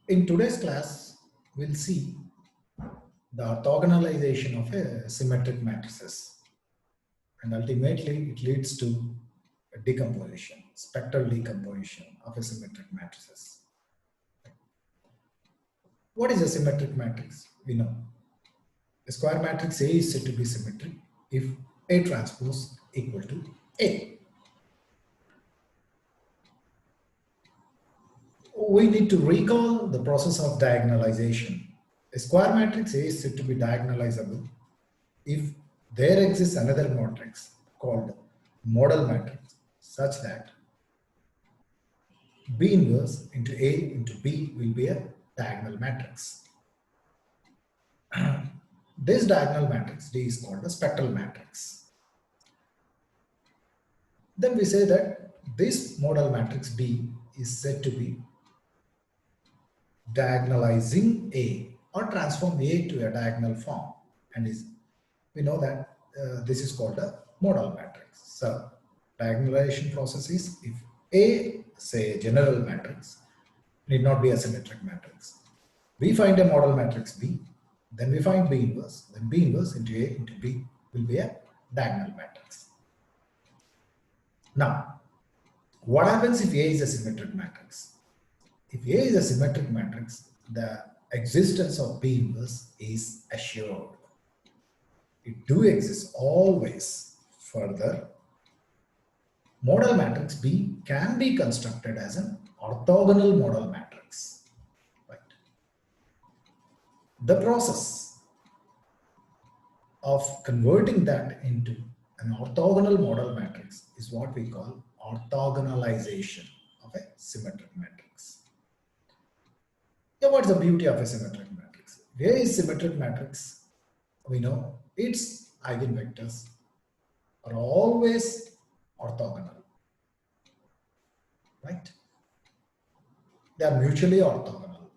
In today's class, we'll see the orthogonalization of a symmetric matrices, and ultimately it leads to a decomposition, spectral decomposition of a symmetric matrices. What is a symmetric matrix? We know a square matrix A is said to be symmetric if A transpose equal to A. We need to recall the process of diagonalization. A square matrix A is said to be diagonalizable if there exists another matrix called model matrix such that B inverse into A into B will be a diagonal matrix. This diagonal matrix D is called a spectral matrix. Then we say that this model matrix B is said to be diagonalizing A or transform A to a diagonal form, and we know that this is called a model matrix. So diagonalization process is if A, say a general matrix, need not be a symmetric matrix. We find a model matrix B, then we find B inverse, then B inverse into A into B will be a diagonal matrix. Now, what happens if A is a symmetric matrix? If A is a symmetric matrix, the existence of B inverse is assured. It do exist always. Further, model matrix B can be constructed as an orthogonal model matrix. Right? The process of converting that into an orthogonal model matrix is what we call orthogonalization of a symmetric matrix. Now, what's the beauty of a symmetric matrix? Where is symmetric matrix? We know its eigenvectors are always orthogonal, right? They are mutually orthogonal,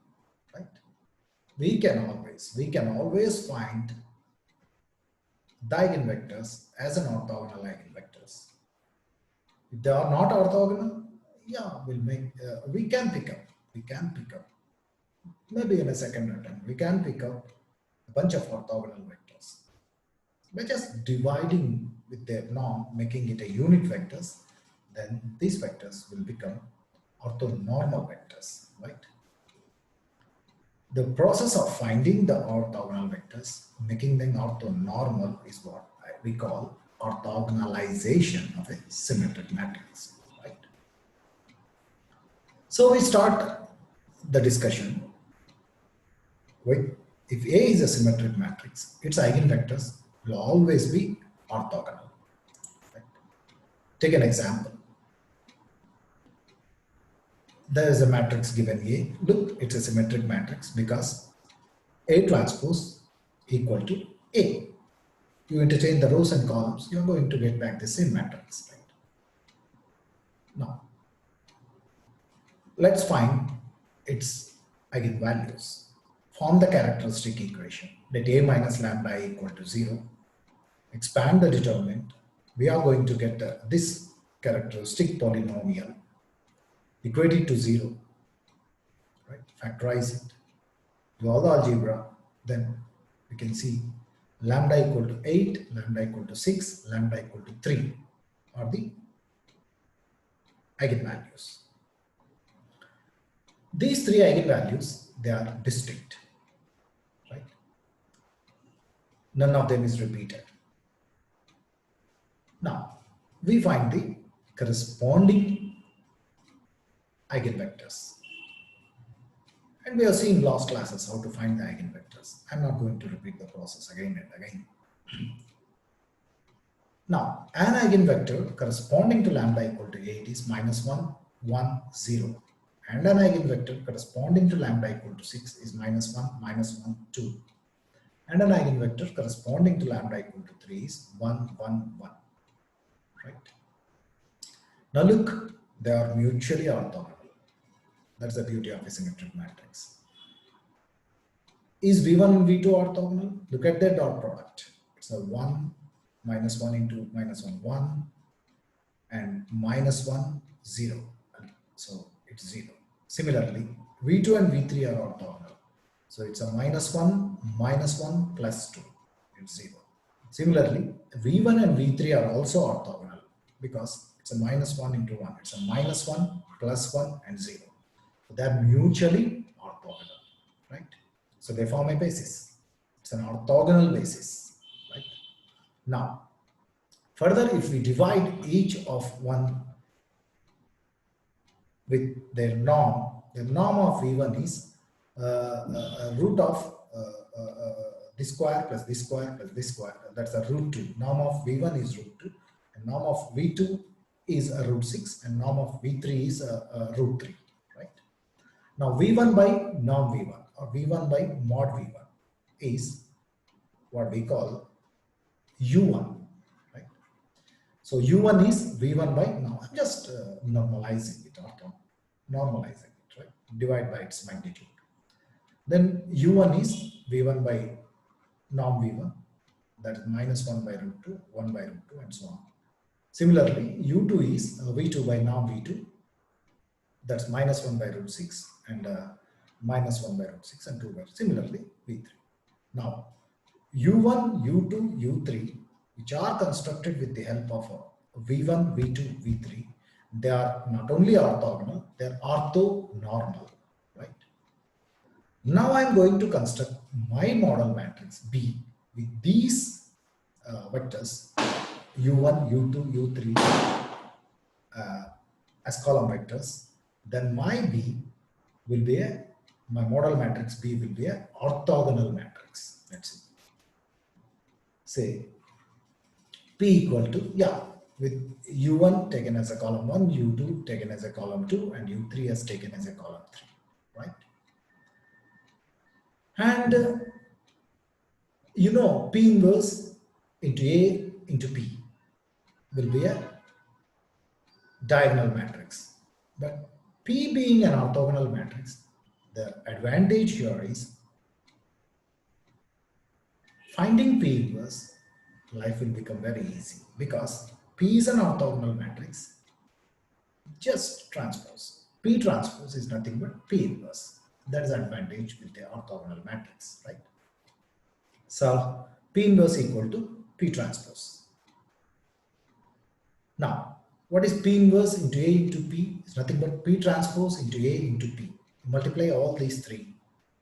right? We can always find the eigenvectors as an orthogonal eigenvectors. If they are not orthogonal, yeah, we can pick up. Maybe in a second attempt, we can pick up a bunch of orthogonal vectors. By just dividing with their norm, making it a unit vectors, then these vectors will become orthonormal vectors, right? The process of finding the orthogonal vectors, making them orthonormal is what we call orthogonalization of a symmetric matrix, right? So we start the discussion with if A is a symmetric matrix, its eigenvectors will always be orthogonal. Right? Take an example. There is a matrix given A. Look, it's a symmetric matrix because A transpose equal to A. You interchange the rows and columns, you're going to get back the same matrix. Right? Now, let's find its eigenvalues. Form the characteristic equation. Let A minus lambda equal to 0. Expand the determinant. We are going to get this characteristic polynomial. Equate it to 0. Right? Factorize it. Do all the algebra. Then we can see lambda equal to 8, lambda equal to 6, lambda equal to 3 are the eigenvalues. These three eigenvalues, they are distinct. Right? None of them is repeated. Now, we find the corresponding eigenvectors. And we have seen in last classes how to find the eigenvectors. I'm not going to repeat the process again and again. Now, an eigenvector corresponding to lambda equal to 8 is -1, 1, 0. And an eigenvector corresponding to lambda equal to 6 is -1, -1, 2. And an eigenvector corresponding to lambda equal to 3 is 1, 1, 1. Right? Now look, they are mutually orthogonal. That's the beauty of a symmetric matrix. Is V1 and V2 orthogonal? Look at their dot product. It's a 1, -1 into -1, 1, and -1, 0. So it's 0. Similarly, V2 and V3 are orthogonal. So it's a -1 plus 2. It's 0. Similarly, V1 and V3 are also orthogonal because it's a -1 into 1. It's a -1 plus 1 and 0. So they are mutually orthogonal, right? So they form a basis. It's an orthogonal basis, right? Now, further, if we divide each of one with their norm, the norm of V1 is root of this square plus this square plus this square. That's a root 2. Norm of V1 is root 2. And norm of V2 is a root 6. And norm of V3 is a root 3. Right? Now V1 by norm V1 or V1 by mod V1 is what we call U1. Right? So U1 is V1 by, now I'm just normalizing it, or normalizing it, right? Divide by its magnitude. Then U1 is V1 by norm V1, that is -1 by root 2, 1 by root 2, and so on. Similarly, U2 is V2 by norm V2, that's -1 by root 6, and -1 by root 6, and 2 by. Similarly, V3. Now, U1, U2, U3, which are constructed with the help of V1, V2, V3, they are not only orthogonal, they are orthonormal, right? Now I am going to construct my model matrix B with these vectors U1, U2, U3 as column vectors. Then my B will be my model matrix B will be a orthogonal matrix. Let's see. Say P equal to, with U1 taken as a column 1, U2 taken as a column 2, and U3 as taken as a column 3, right? And P inverse into A into P will be a diagonal matrix. But P being an orthogonal matrix, the advantage here is finding P inverse, life will become very easy because P is an orthogonal matrix, just transpose. P transpose is nothing but P inverse. That is the advantage with the orthogonal matrix, right? So P inverse equal to P transpose. Now, what is P inverse into A into P? It's nothing but P transpose into A into P. Multiply all these three,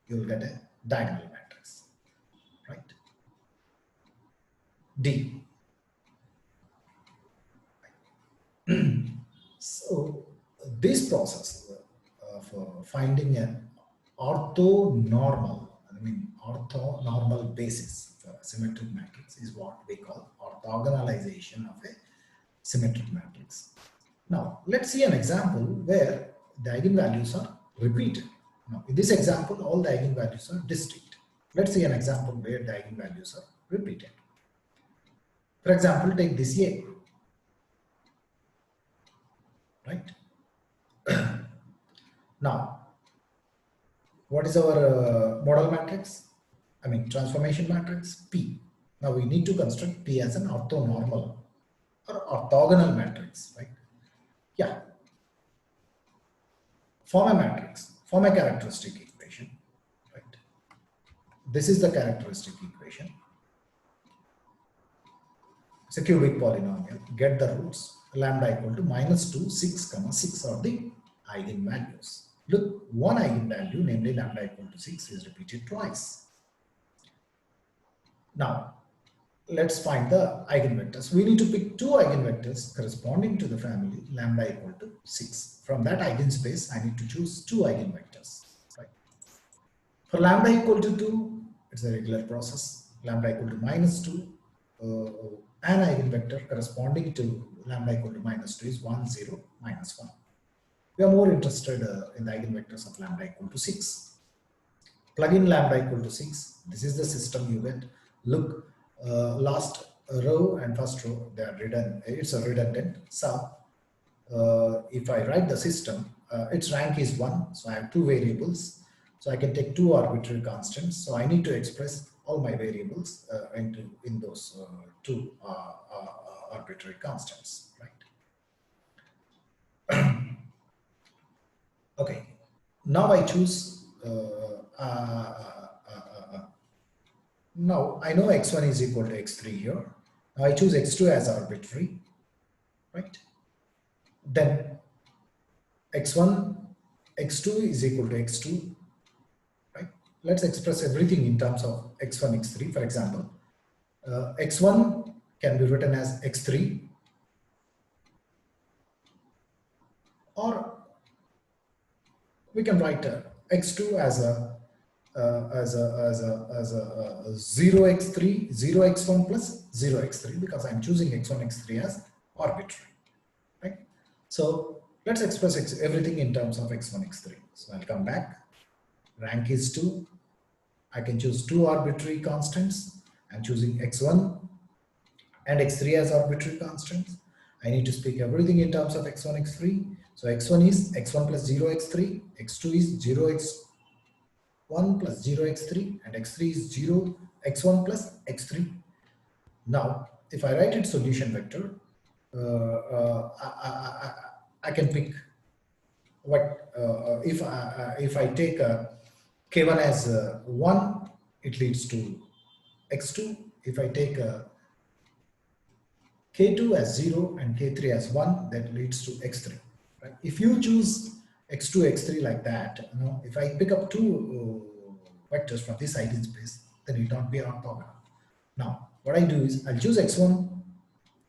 you will get a diagonal matrix, right? D. So this process of finding an orthonormal basis for a symmetric matrix is what we call orthogonalization of a symmetric matrix. Now let's see an example where the eigenvalues are repeated. Now in this example all the eigenvalues are distinct. Let's see an example where the eigenvalues are repeated. For example, take this A, right? Now what is our model matrix? Transformation matrix P. Now we need to construct P as an orthonormal or orthogonal matrix, right? Yeah. Form a matrix, form a characteristic equation, right? This is the characteristic equation. It's a cubic polynomial. Get the roots. Lambda equal to -2, 6, 6 are the eigenvalues. Look, one eigenvalue, namely lambda equal to 6, is repeated twice. Now, let's find the eigenvectors. We need to pick two eigenvectors corresponding to the family lambda equal to 6. From that eigenspace, I need to choose two eigenvectors. Right? For lambda equal to 2, it's a regular process. Lambda equal to -2, an eigenvector corresponding to lambda equal to -2 is 1, 0, -1. We are more interested in the eigenvectors of lambda equal to 6. Plug in lambda equal to 6. This is the system you get. Look, last row and first row, they are redundant. It's a redundant. So if I write the system, its rank is 1. So I have two variables. So I can take two arbitrary constants. So I need to express all my variables in those two arbitrary constants, right? Okay. Now I choose, now I know x1 is equal to x3 here. Now I choose x2 as arbitrary, right? Then x1, x2 is equal to x2, right? Let's express everything in terms of x1, x3. For example, x1 can be written as x3, or we can write x2 as a 0x3, 0x1 plus 0x3, because I'm choosing x1, x3 as arbitrary, right? So let's express everything in terms of x1, x3. So I'll come back. Rank is 2. I can choose two arbitrary constants. I'm choosing x1 and x3 as arbitrary constants. I need to speak everything in terms of x1, x3. So x1 is x1 plus 0x3, x2 is 0x1 plus 0x3, and x3 is 0x1 plus x3. Now, if I write its solution vector, I can pick what if I take k1 as 1, it leads to x2. If I take k2 as 0 and k3 as 1, that leads to x3. Right? If you choose x2, x3 like that, if I pick up two vectors from this eigenspace, then it will not be orthogonal. Now, what I do is I'll choose x1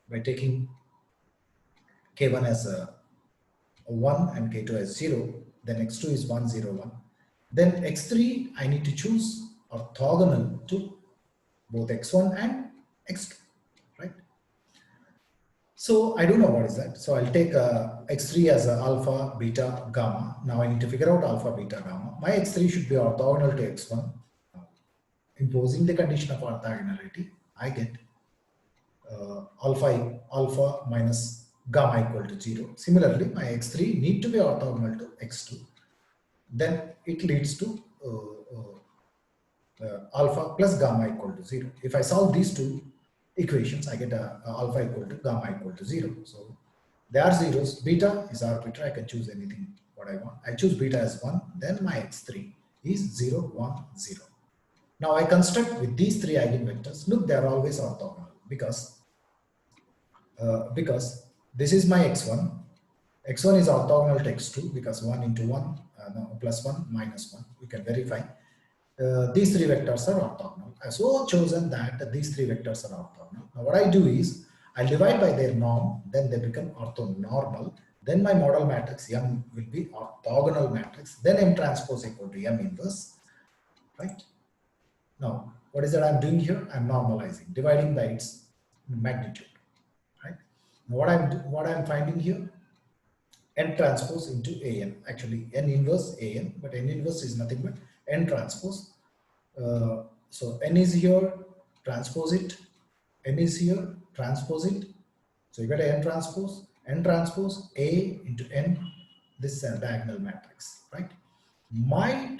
by taking k1 as a 1 and k2 as 0, then x2 is 1, 0, 1. Then x3, I need to choose orthogonal to both x1 and x2, right? So I don't know what is that. So I'll take x3 as a alpha, beta, gamma. Now I need to figure out alpha, beta, gamma. My x3 should be orthogonal to x1. Imposing the condition of orthogonality, I get alpha minus gamma equal to 0. Similarly, my x3 need to be orthogonal to x2. Then it leads to alpha plus gamma equal to 0. If I solve these two equations, I get alpha equal to gamma equal to 0. So they are zeros. Beta is arbitrary. I can choose anything what I want. I choose beta as 1. Then my x3 is 0, 1, 0. Now I construct with these three eigenvectors. Look, they are always orthogonal because this is my x1. x1 is orthogonal to x2 because 1 into 1 no, plus 1 minus 1. You can verify. These three vectors are orthogonal. I so chosen that these three vectors are orthogonal. Now what I do is I'll divide by their norm, then they become orthonormal. Then my model matrix M will be orthogonal matrix. Then M transpose equal to M inverse, right? Now what is that I'm doing here? I'm normalizing, dividing by its magnitude, right? Now what I'm finding here, N transpose into AN. Actually N inverse AN, but N inverse is nothing but N transpose. So N is here, transpose it. N is here, transpose it. So you get N transpose A into N, this diagonal matrix, right? My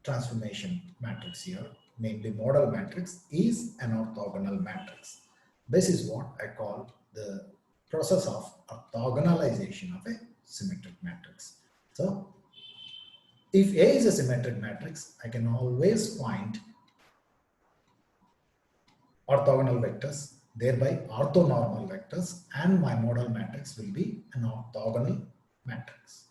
transformation matrix here, namely model matrix, is an orthogonal matrix. This is what I call the process of orthogonalization of a symmetric matrix. So if A is a symmetric matrix, I can always find orthogonal vectors, thereby orthonormal vectors, and my model matrix will be an orthogonal matrix.